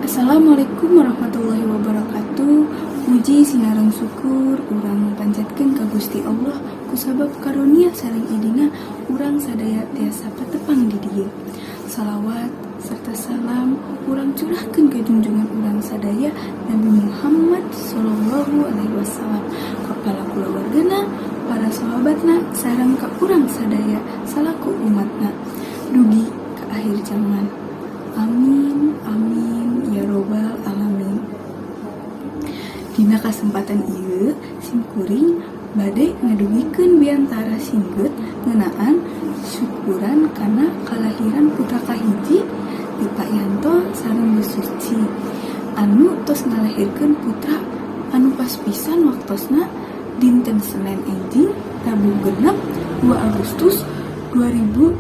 Assalamualaikum warahmatullahi wabarakatuh. Puji sinareng syukur urang panjatkeun ka Gusti Allah kusabab karunia sareng idina urang sadaya tiasa patepang di dieu. Salawat serta salam urang curahkeun ka junjungan urang sadaya Nabi Muhammad sallallahu alaihi wasallam, kepala kulawargana, para sahabatna sareng ka urang sadaya salaku umatna dugi ka akhir zaman. Amin amin ya robbal alamin. Dina kasempatan ieu simkuring bade ngadugikeun biantara singgeut ngeunaan syukuran kana kalahiran putra kahiji di Pak Yanto sareng Bu Suci anu tos ngalahirkeun putra anu pas pisan waktosna dinten Senen enjing Rabu genep 2 Agustus 2020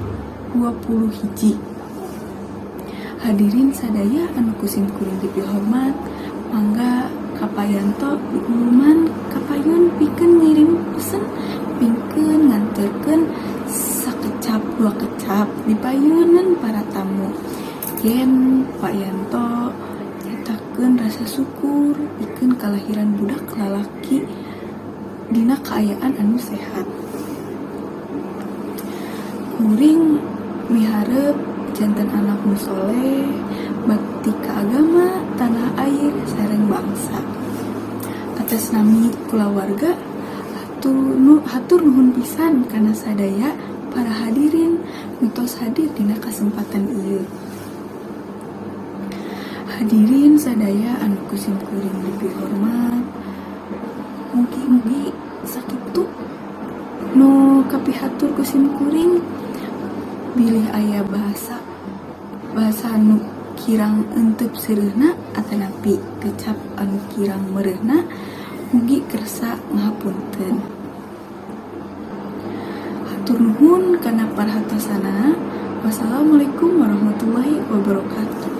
hiji. Hadirin sadaya anu kusim kuring dipihormat, mangga kapayanto diuluman kapayun pikeun ngirim pesen, pikeun nganterkeun sakecap dua kecap dipayeuneun para tamu. Yen Pak Yanto nyatakeun rasa syukur pikeun kalahiran budak lalaki dina kaayaan anu sehat. Kuring miharep janten anak nu soleh, bakti ka agama, tanah air, sareng bangsa. Atas nami kulawarga, hatur nuhun pisan kana sadaya para hadirin nu tos hadir dina kasempatan ieu. Hadirin sadaya anu kusim kuring dipihormat, mugi-mugi sakitu nu kapihatur kusim kuring bilih aya bahasa anu kirang eunteup seureuna atanapi kecap anu kirang meureunna, mugi kersa ngahapunten. Hatur nuhun kana parhatosana. Wassalamualaikum warahmatullahi wabarakatuh.